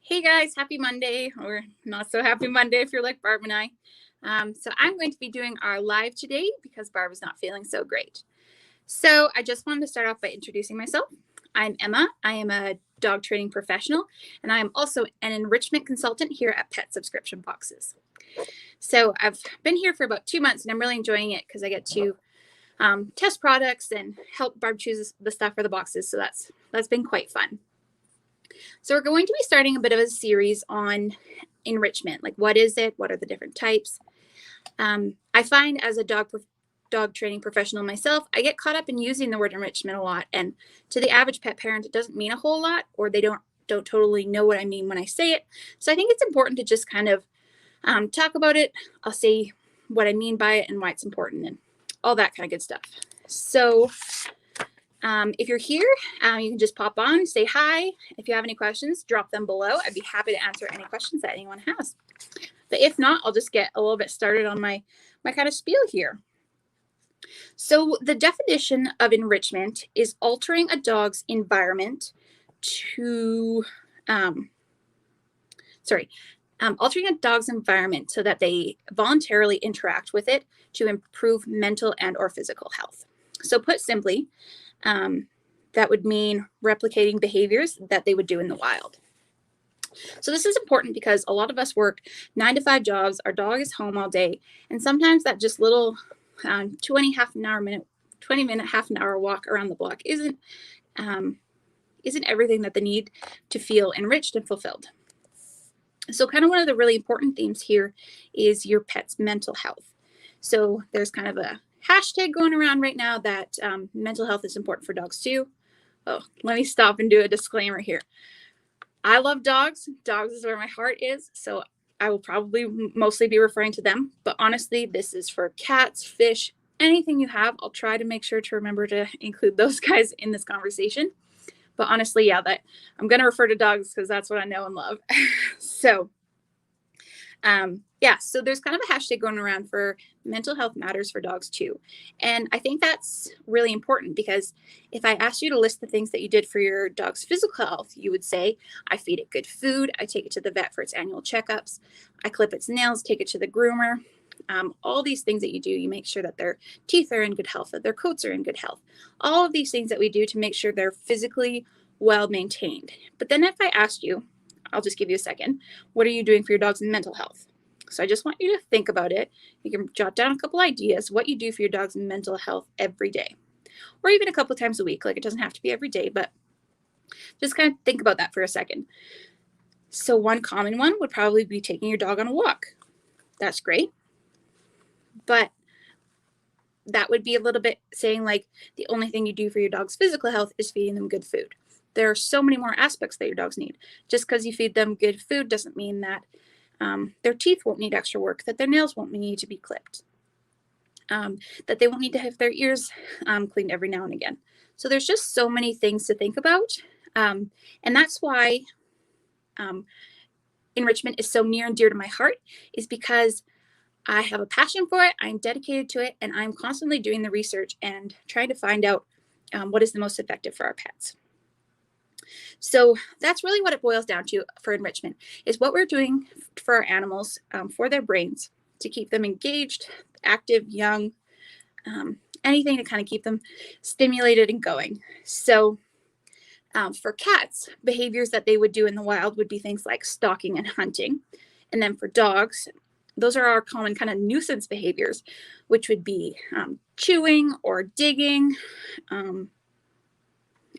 Hey guys, happy Monday, or not so happy Monday if you're like Barb and I. So I'm going to be doing our live today because Barb is not feeling so great. So I just wanted to start off by introducing myself. I'm Emma. I am a dog training professional, and I am also an enrichment consultant here at Pet Subscription Boxes. So I've been here for about 2 months, and I'm really enjoying it because I get to test products and help Barb choose the stuff for the boxes. So that's been quite fun. So we're going to be starting a bit of a series on enrichment. Like, what is it? What are the different types? I find as a dog training professional myself, I get caught up in using the word enrichment a lot. And to the average pet parent, it doesn't mean a whole lot, or they don't totally know what I mean when I say it. So I think it's important to just kind of talk about it. I'll say what I mean by it and why it's important and all that kind of good stuff. So if you're here, you can just pop on, say hi. If you have any questions, drop them below. I'd be happy to answer any questions that anyone has. But if not, I'll just get a little bit started on my kind of spiel here. So the definition of enrichment is altering a dog's environment to, altering a dog's environment so that they voluntarily interact with it to improve mental and or physical health. So put simply, that would mean replicating behaviors that they would do in the wild. So this is important because a lot of us work 9-to-5 jobs. Our dog is home all day, and sometimes that just little 20 minute, half an hour walk around the block isn't everything that they need to feel enriched and fulfilled. So kind of one of the really important themes here is your pet's mental health. So there's kind of a hashtag going around right now that mental health is important for dogs too. Oh, let me stop and do a disclaimer here. I love dogs. Dogs is where my heart is, so I will probably mostly be referring to them. But honestly, this is for cats, fish, anything you have. I'll try to make sure to remember to include those guys in this conversation. But honestly, yeah, that I'm going to refer to dogs because that's what I know and love. So so there's kind of a hashtag going around for mental health matters for dogs too. And I think that's really important because if I asked you to list the things that you did for your dog's physical health, you would say, I feed it good food, I take it to the vet for its annual checkups, I clip its nails, take it to the groomer. All these things that you do, you make sure that their teeth are in good health, that their coats are in good health. All of these things that we do to make sure they're physically well maintained. But then if I asked you, I'll just give you a second, what are you doing for your dog's mental health? So I just want you to think about it. You can jot down a couple ideas, what you do for your dog's mental health every day, or even a couple of times a week. Like, it doesn't have to be every day, but just kind of think about that for a second. So one common one would probably be taking your dog on a walk. That's great. But that would be a little bit saying like the only thing you do for your dog's physical health is feeding them good food. There are so many more aspects that your dogs need. Just because you feed them good food doesn't mean that their teeth won't need extra work, that their nails won't need to be clipped, that they won't need to have their ears cleaned every now and again. So there's just so many things to think about. And that's why enrichment is so near and dear to my heart, is because I have a passion for it, I'm dedicated to it, and I'm constantly doing the research and trying to find out what is the most effective for our pets. So that's really what it boils down to for enrichment, is what we're doing for our animals, for their brains, to keep them engaged, active, young, anything to kind of keep them stimulated and going. So for cats, behaviors that they would do in the wild would be things like stalking and hunting. And then for dogs, those are our common kind of nuisance behaviors, which would be chewing or digging,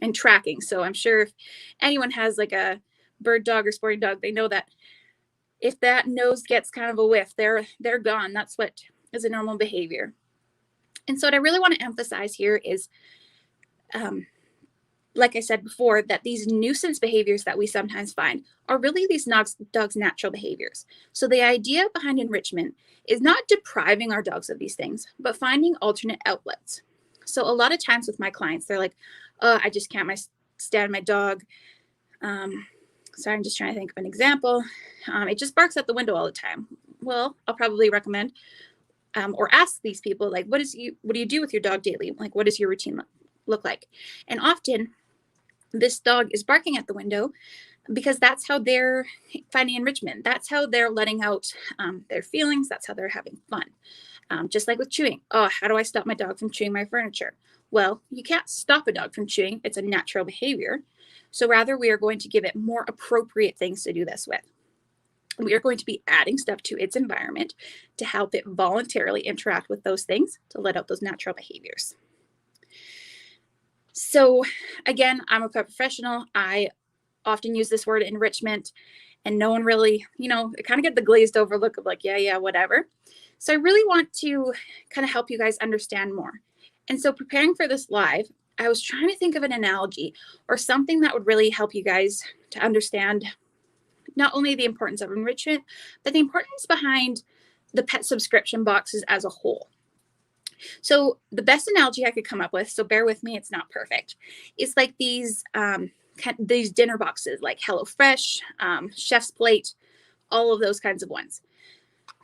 and tracking. So I'm sure if anyone has like a bird dog or sporting dog, they know that if that nose gets kind of a whiff, they're gone. That's what is a normal behavior. And so what I really want to emphasize here is, like I said before, that these nuisance behaviors that we sometimes find are really these dogs' natural behaviors. So the idea behind enrichment is not depriving our dogs of these things, but finding alternate outlets. So a lot of times with my clients, they're like, oh, I just can't stand my dog. So I'm just trying to think of an example. It just barks at the window all the time. Well, I'll probably recommend or ask these people, like, what do you do with your dog daily? Like, what does your routine look like? And often this dog is barking at the window because that's how they're finding enrichment. That's how they're letting out their feelings. That's how they're having fun. Just like with chewing. Oh, how do I stop my dog from chewing my furniture? Well, you can't stop a dog from chewing. It's a natural behavior. So rather, we are going to give it more appropriate things to do this with. We are going to be adding stuff to its environment to help it voluntarily interact with those things to let out those natural behaviors. So again, I'm a pet professional. I often use this word enrichment, and no one really, it kind of get the glazed over look of like, yeah, whatever. So I really want to kind of help you guys understand more. And so preparing for this live, I was trying to think of an analogy or something that would really help you guys to understand not only the importance of enrichment, but the importance behind the pet subscription boxes as a whole. So the best analogy I could come up with, so bear with me, it's not perfect, is like these dinner boxes like HelloFresh, Chef's Plate, all of those kinds of ones.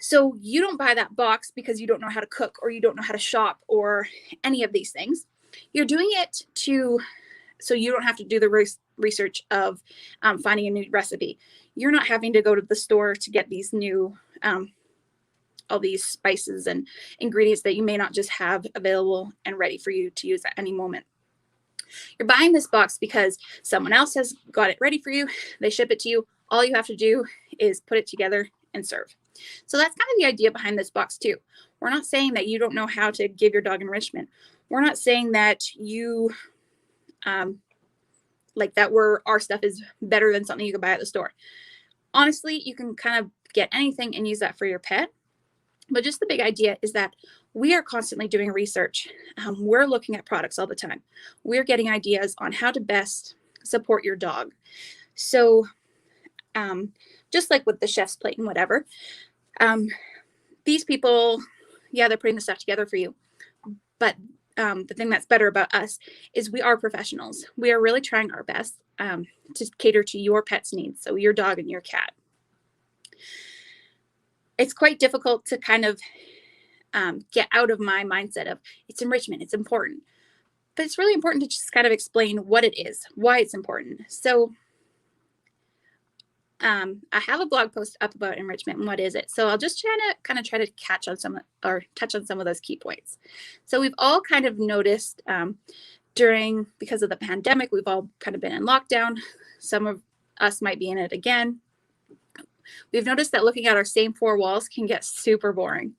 So you don't buy that box because you don't know how to cook or you don't know how to shop or any of these things. You're doing it so you don't have to do the research of finding a new recipe. You're not having to go to the store to get these new, all these spices and ingredients that you may not just have available and ready for you to use at any moment. You're buying this box because someone else has got it ready for you. They ship it to you. All you have to do is put it together and serve. So that's kind of the idea behind this box too. We're not saying that you don't know how to give your dog enrichment. We're not saying that you our stuff is better than something you can buy at the store. Honestly, you can kind of get anything and use that for your pet. But just the big idea is that we are constantly doing research. We're looking at products all the time. We're getting ideas on how to best support your dog. So just like with the Chef's Plate and whatever, these people, yeah, they're putting the stuff together for you. But the thing that's better about us is we are professionals. We are really trying our best to cater to your pet's needs, so your dog and your cat. It's quite difficult to kind of get out of my mindset of it's enrichment, it's important. But it's really important to just kind of explain what it is, why it's important. So I have a blog post up about enrichment and what is it. So I'll just try to touch on some of those key points. So we've all kind of noticed because of the pandemic, we've all kind of been in lockdown. Some of us might be in it again. We've noticed that looking at our same four walls can get super boring.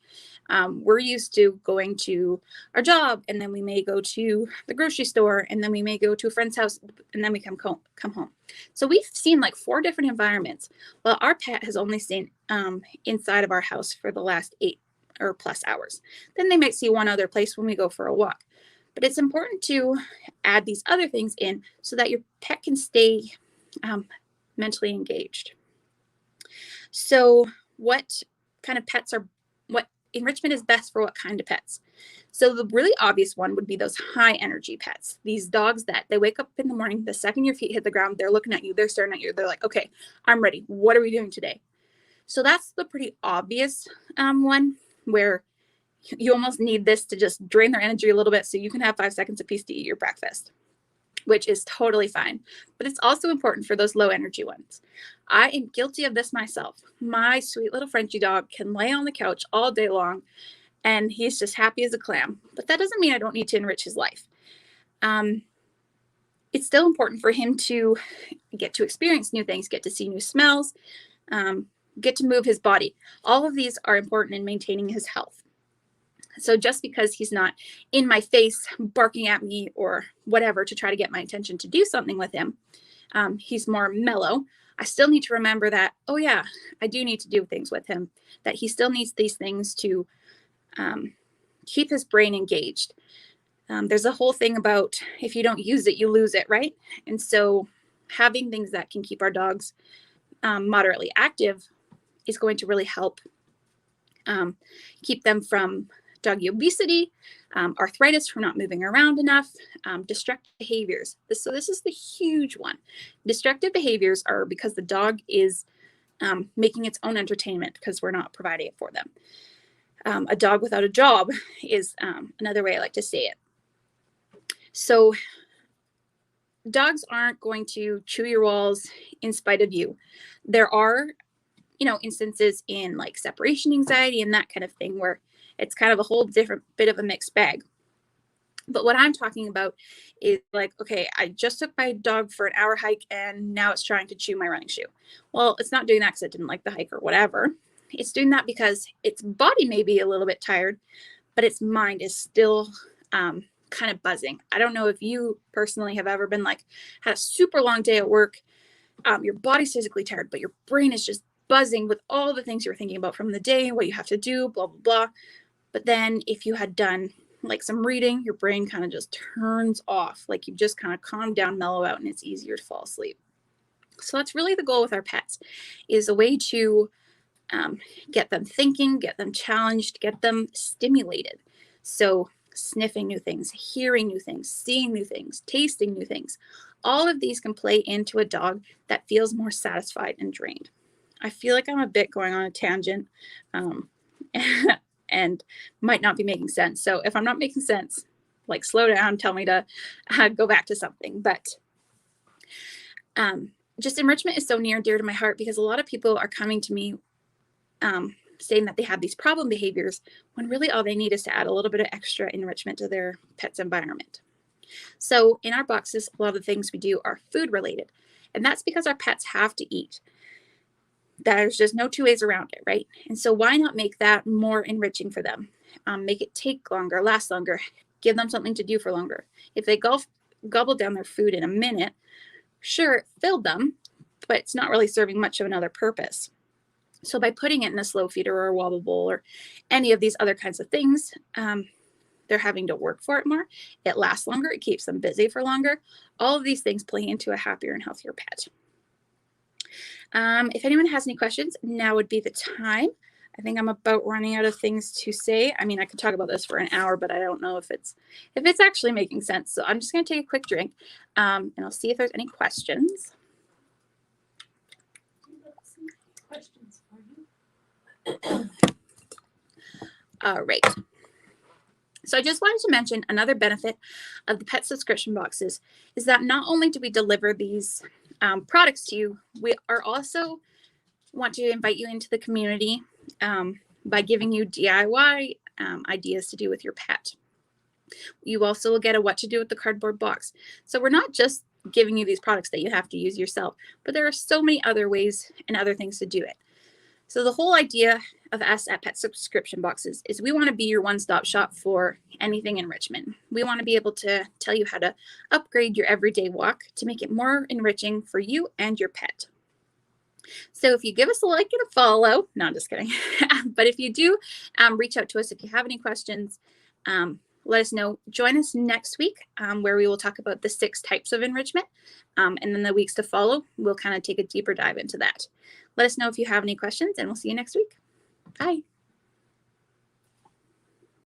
We're used to going to our job, and then we may go to the grocery store, and then we may go to a friend's house, and then we come home. So we've seen like 4 different environments. Well, our pet has only seen inside of our house for the last 8 or plus hours. Then they might see one other place when we go for a walk. But it's important to add these other things in so that your pet can stay mentally engaged. So what enrichment is best for what kind of pets? So the really obvious one would be those high energy pets. These dogs that they wake up in the morning, the second your feet hit the ground, they're looking at you, they're staring at you. They're like, okay, I'm ready. What are we doing today? So that's the pretty obvious one where you almost need this to just drain their energy a little bit so you can have 5 seconds apiece to eat your breakfast, which is totally fine. But it's also important for those low energy ones. I am guilty of this myself. My sweet little Frenchie dog can lay on the couch all day long and he's just happy as a clam. But that doesn't mean I don't need to enrich his life. It's still important for him to get to experience new things, get to see new smells, get to move his body. All of these are important in maintaining his health. So just because he's not in my face barking at me or whatever to try to get my attention to do something with him, he's more mellow. I still need to remember that, oh yeah, I do need to do things with him, that he still needs these things to keep his brain engaged. There's a whole thing about if you don't use it, you lose it, right? And so having things that can keep our dogs moderately active is going to really help keep them from doggy obesity, arthritis from not moving around enough, destructive behaviors. So this is the huge one. Destructive behaviors are because the dog is making its own entertainment because we're not providing it for them. A dog without a job is another way I like to say it. So dogs aren't going to chew your walls in spite of you. There are, instances in like separation anxiety and that kind of thing where it's kind of a whole different bit of a mixed bag. But what I'm talking about is like, okay, I just took my dog for an hour hike and now it's trying to chew my running shoe. Well, it's not doing that because it didn't like the hike or whatever. It's doing that because its body may be a little bit tired, but its mind is still kind of buzzing. I don't know if you personally have ever been like, had a super long day at work. Your body's physically tired, but your brain is just buzzing with all the things you're thinking about from the day, what you have to do, blah, blah, blah. But then if you had done like some reading, your brain kind of just turns off, like you've just kind of calmed down, mellow out, and it's easier to fall asleep. So that's really the goal with our pets, is a way to get them thinking, get them challenged, get them stimulated. So sniffing new things, hearing new things, seeing new things, tasting new things. All of these can play into a dog that feels more satisfied and drained. I feel like I'm a bit going on a tangent and might not be making sense. So if I'm not making sense, like slow down, tell me to go back to something. But just enrichment is so near and dear to my heart because a lot of people are coming to me saying that they have these problem behaviors when really all they need is to add a little bit of extra enrichment to their pet's environment. So in our boxes, a lot of the things we do are food related, and that's because our pets have to eat. There's just no two ways around it, right? And so why not make that more enriching for them? Make it take longer, last longer, give them something to do for longer. If they gobble down their food in a minute, sure, it filled them, but it's not really serving much of another purpose. So by putting it in a slow feeder or a wobble bowl or any of these other kinds of things, they're having to work for it more. It lasts longer. It keeps them busy for longer. All of these things play into a happier and healthier pet. If anyone has any questions, now would be the time. I think I'm about running out of things to say. I mean, I could talk about this for an hour, but I don't know if it's actually making sense. So I'm just going to take a quick drink, and I'll see if there's any questions. Questions for you. All right. So I just wanted to mention another benefit of the pet subscription boxes is that not only do we deliver these products to you, we are also want to invite you into the community by giving you DIY ideas to do with your pet. You also will get a what to do with the cardboard box. So we're not just giving you these products that you have to use yourself, but there are so many other ways and other things to do it. So the whole idea of us at Pet Subscription Boxes is we want to be your one-stop shop for anything enrichment. We want to be able to tell you how to upgrade your everyday walk to make it more enriching for you and your pet. So if you give us a like and a follow, no, I'm just kidding. But if you do, reach out to us if you have any questions. Let us know. Join us next week where we will talk about the 6 types of enrichment. And then the weeks to follow, we'll kind of take a deeper dive into that. Let us know if you have any questions, and we'll see you next week. Bye.